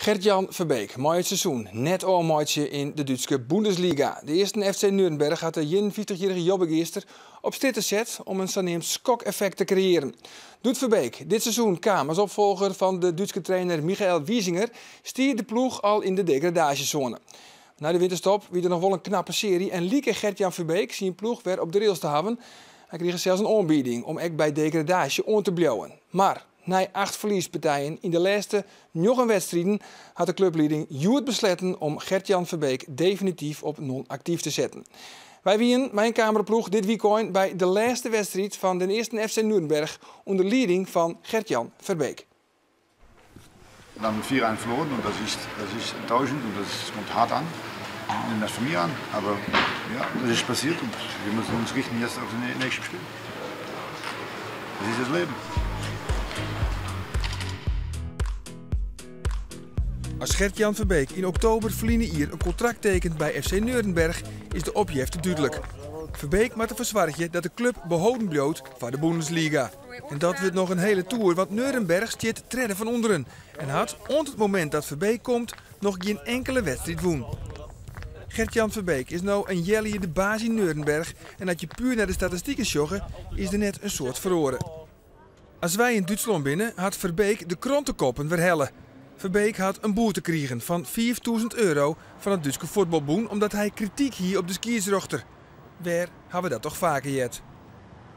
Gert-Jan Verbeek, mooi het seizoen, net al mooitje in de Duitse Bundesliga. De eerste FC Nuremberg had de 41-jarige jobbegeester op stitten zet om een saneem schok-effect te creëren. Doet Verbeek dit seizoen kwam als opvolger van de Duitse trainer Michael Wiesinger, stier de ploeg al in de degradatiezone. Na de winterstop wie er nog wel een knappe serie en lieke Gert-Jan Verbeek zijn ploeg weer op de rails te hebben. Hij kreeg zelfs een aanbieding om ook bij degradatie on te blijven. Maar na 8 verliespartijen in de laatste 9 wedstrijden had de clubleiding Joert besloten om Gert-Jan Verbeek definitief op non-actief te zetten. Wij wien mijn kamerploeg dit weekend bij de laatste wedstrijd van de eerste FC Nuremberg onder leiding van Gert-Jan Verbeek. Wir haben 4-1 verloren und das ist enttäuschend und das kommt hart an. Nehmen das von mir an, aber ja, das ist passiert und wir müssen uns richten jetzt auf das nächste Spiel. Das ist das Leben. Als Gert-Jan Verbeek in oktober verliezen hier een contract tekent bij FC Nuremberg is de opjeft duidelijk. Verbeek maakt een verzwartje dat de club behouden blijft voor de Bundesliga. En dat wordt nog een hele tour, want Nuremberg zit treden van onderen. En had, rond het moment dat Verbeek komt, nog geen enkele wedstrijd woen. Gert-Jan Verbeek is nou een jelly de baas in Nuremberg. En dat je puur naar de statistieken joggen, is er net een soort verloren. Als wij in Duitsland binnen, had Verbeek de krantenkoppen verhellen. Verbeek had een boete gekregen van €4.000 van het Duitse voetbalboen omdat hij kritiek hier op de skiersrochter. Waar hebben we dat toch vaker jet?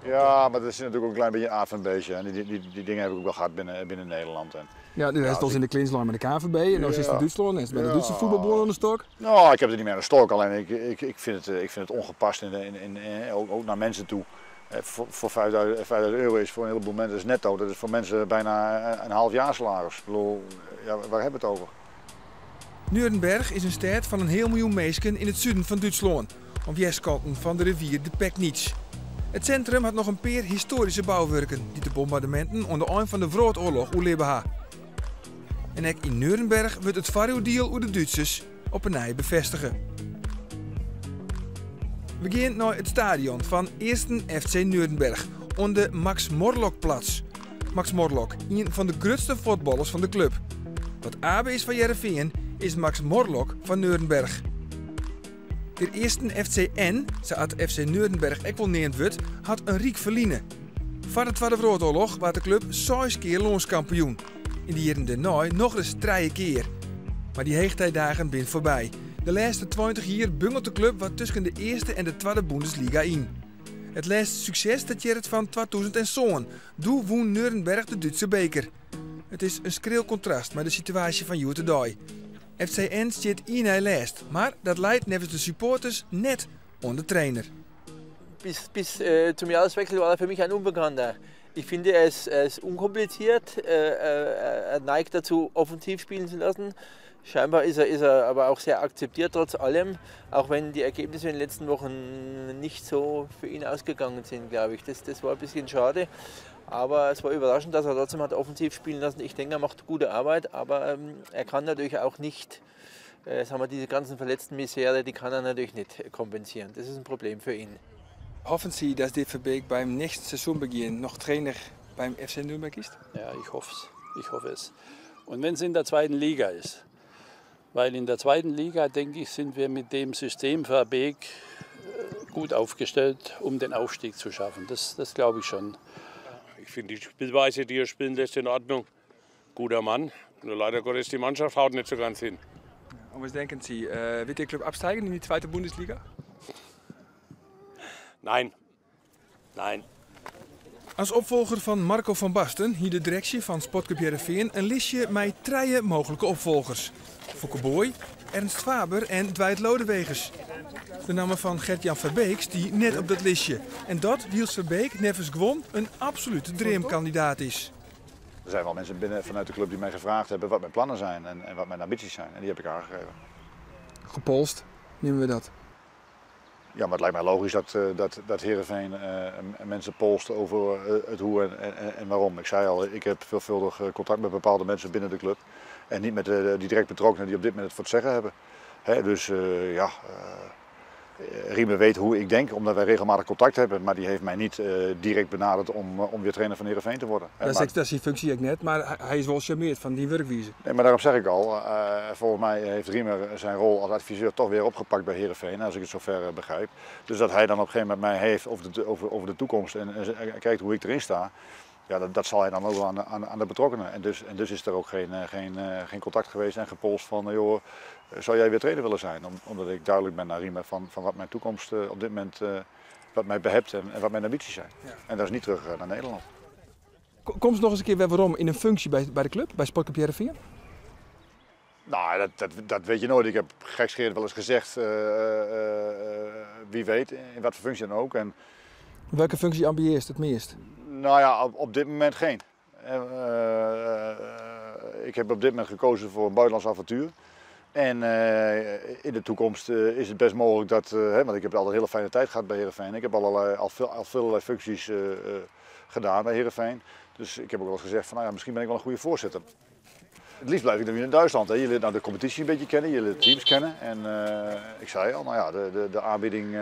Ja, maar dat is natuurlijk ook een klein beetje een aard van een beestje. En die dingen heb ik ook wel gehad binnen Nederland. En, ja, nu is het in de Klinslijn met de KVB en nu is het in Duitsland en is het bij de Duitse voetbalboel aan de stok. Nou, ik heb het niet meer aan de stok, alleen ik vind het ongepast ook naar mensen toe. Voor €5.000 is voor een heleboel mensen is netto. Dat is voor mensen bijna een halfjaarsalaris. Ik bedoel, ja, waar hebben we het over? Nuremberg is een stad van 1 miljoen mensen in het zuiden van Duitsland, op westkanten van de rivier de Pegnitz. Het centrum had nog een paar historische bouwwerken die de bombardementen onder een van de Wereldoorlog oerleven hadden. En ook in Nuremberg wordt het varuwdeal door de Duitsers op een nij bevestigen. We gaan naar het stadion van 1. FC Nuremberg, op de Max-Morlock-platz. Max Morlock, een van de grootste voetballers van de club. Wat Abe is van Heerenveen, is Max Morlock van Nuremberg. De eerste FCN, zoals FC Nuremberg ook wel neemt wordt, had een riek verliezen. Voor de Tweede Wereldoorlog was de club 6 keer landskampioen. In die jaren daarna nog eens 3 keer. Maar die heegtijdagen zijn voorbij. De laatste 20 jaar bungelt de club wat tussen de eerste en de tweede Bundesliga in. Het laatste succes dateert van 2007. Toen won Nuremberg de Duitse beker. Het is een schril contrast met de situatie van Joetedij. FCN zit in lijst, maar dat leidt nevens de supporters net aan de trainer. Bis zum Jahreswechsel war er für mich ein Unbekannter. Ich finde, er ist unkompliziert, er neigt dazu, offensiv spielen zu lassen. Scheinbar ist er aber auch sehr akzeptiert trotz allem, auch wenn die Ergebnisse in den letzten Wochen nicht so für ihn ausgegangen sind, glaube ich. Das war ein bisschen schade, aber es war überraschend, dass er trotzdem hat offensiv spielen lassen. Ich denke, er macht gute Arbeit, aber er kann natürlich auch nicht, sagen wir, diese ganzen verletzten Misere, die kann er natürlich nicht kompensieren. Das ist ein Problem für ihn. Hoffen Sie, dass der Verbeek beim nächsten Saisonbeginn noch Trainer beim FC Nürnberg ist? Ja, ich hoffe es. Ich hoffe es. Und wenn es in der zweiten Liga ist. Weil in der zweiten Liga, denke ich, sind wir mit dem System Verbeek gut aufgestellt, um den Aufstieg zu schaffen. Das glaube ich schon. Ich finde die Spielweise, die er spielen lässt, in Ordnung. Guter Mann. Nur leider Gottes, die Mannschaft haut nicht so ganz hin. Und was denken Sie, wird der Club absteigen in die zweite Bundesliga? Nein. Nein. Als opvolger van Marco van Basten hier de directie van Sportclub Heerenveen een listje met 3 mogelijke opvolgers. Fouke Boy, Ernst Faber en Dwight Lodewegers. De namen van Gert-Jan Verbeek die net op dat listje. En dat Niels Verbeek nevens gewoon een absolute droomkandidaat is. Er zijn wel mensen vanuit de club die mij gevraagd hebben wat mijn plannen zijn en wat mijn ambities zijn. En die heb ik aangegeven. Gepolst, nemen we dat. Ja, maar het lijkt mij logisch dat Heerenveen mensen polst over het hoe en waarom. Ik zei al, ik heb veelvuldig contact met bepaalde mensen binnen de club. En niet met die direct betrokkenen die op dit moment het voor het zeggen hebben. Dus Riemer weet hoe ik denk, omdat wij regelmatig contact hebben. Maar die heeft mij niet direct benaderd om weer trainer van Heerenveen te worden. Dat is die functie ook net, maar hij is wel charmeerd van die werkwijze. Nee, maar daarom zeg ik al, volgens mij heeft Riemer zijn rol als adviseur toch weer opgepakt bij Heerenveen, als ik het zover begrijp. Dus dat hij dan op een gegeven moment mij heeft over de toekomst en kijkt hoe ik erin sta. Ja, dat zal hij dan ook wel aan de betrokkenen. En dus is er ook geen contact geweest en gepolst van, joh, zou jij weer trainer willen zijn? Omdat ik duidelijk ben naar Riemer van wat mijn toekomst op dit moment, wat mij behept en wat mijn ambities zijn. Ja. En dat is niet terug naar Nederland. Kom eens nog eens een keer weer waarom in een functie bij de club, bij Sportclub Heerenveen? Nou, dat weet je nooit. Ik heb gekscherend wel eens gezegd, wie weet, in wat voor functie dan ook. En welke functie ambieert het meest? Nou ja, op dit moment geen. Ik heb op dit moment gekozen voor een buitenlands avontuur. En in de toekomst is het best mogelijk dat, want ik heb altijd een hele fijne tijd gehad bij Heerenveen. Ik heb al veel functies gedaan bij Heerenveen. Dus ik heb ook wel eens gezegd van, nou ja, misschien ben ik wel een goede voorzitter. Het liefst blijf ik dan weer in Duitsland. Hè. Je leert nou de competitie een beetje kennen, je leert de teams kennen. En ik zei al, nou ja, de aanbieding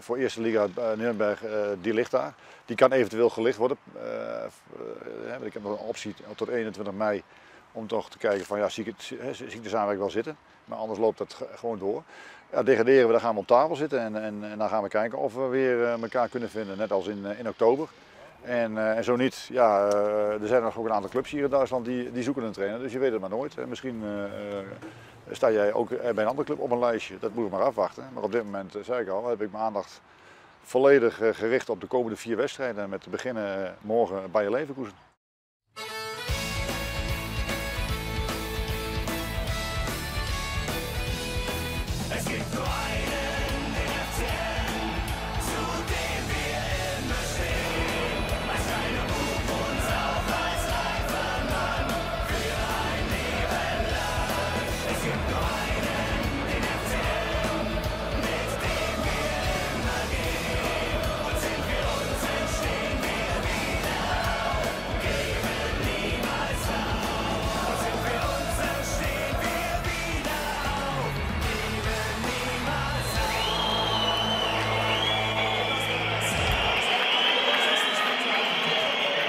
voor Eerste Liga Nürnberg, die ligt daar. Die kan eventueel gelicht worden. Ik heb nog een optie tot 21 mei om toch te kijken van, ja, zie ik de samenwerking wel zitten. Maar anders loopt dat gewoon door. Ja, degraderen we, dan gaan we op tafel zitten en dan gaan we kijken of we weer elkaar kunnen vinden, net als in oktober. En zo niet, ja, er zijn nog ook een aantal clubs hier in Duitsland die zoeken een trainer, dus je weet het maar nooit. Misschien sta jij ook bij een andere club op een lijstje, dat moeten we maar afwachten. Maar op dit moment, zei ik al, heb ik mijn aandacht volledig gericht op de komende 4 wedstrijden. Met te beginnen morgen Bayer Leverkusen.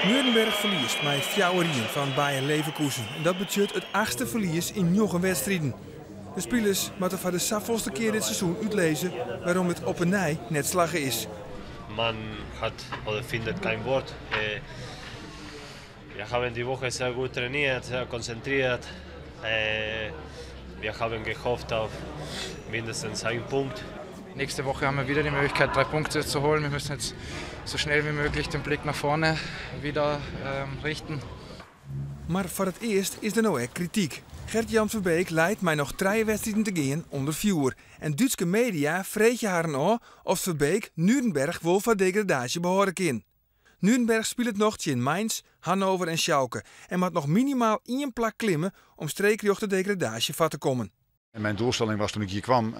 Nürnberg verliest met 4-1 van Bayer Leverkusen. En dat betekent het 8e verlies in 9 wedstrijden. De spelers moeten voor de zoveelste keer dit seizoen uitlezen waarom het op een nij net slagen is. Man findet kein Wort. Wir haben die Woche sehr gut trainiert, sehr konzentriert. Wir haben gehofft auf mindestens einen Punkt. Nächste Woche haben wir wieder die Möglichkeit, 3 Punkte zu holen. Wir müssen jetzt so schnell wie möglich den Blick nach vorne wieder richten. Maar voor het eerst is er nou echt kritiek. Gert-Jan Verbeek leidt mij nog 3 wedstrijden te gaan onder vuur. En Duitse media vreetje haar aan of Verbeek Nürnberg wel voor degradatie behoren kan. Nürnberg speelt nog tegen Mainz, Hannover en Schalke. En moet nog minimaal 1 plak klimmen om streekjoch de degradatie van te komen. En mijn doelstelling was toen ik hier kwam,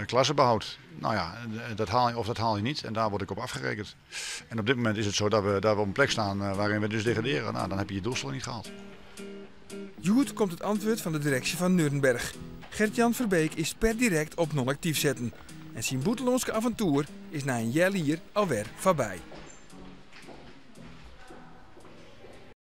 klassebehoud. Nou ja, dat haal je niet en daar word ik op afgerekend. En op dit moment is het zo dat we op een plek staan waarin we dus degraderen. Nou, dan heb je je doelstelling niet gehaald. Goed komt het antwoord van de directie van Nürnberg. Gert-Jan Verbeek is per direct op non-actief zetten. En zijn boetelonske avontuur is na een jaar hier alweer voorbij.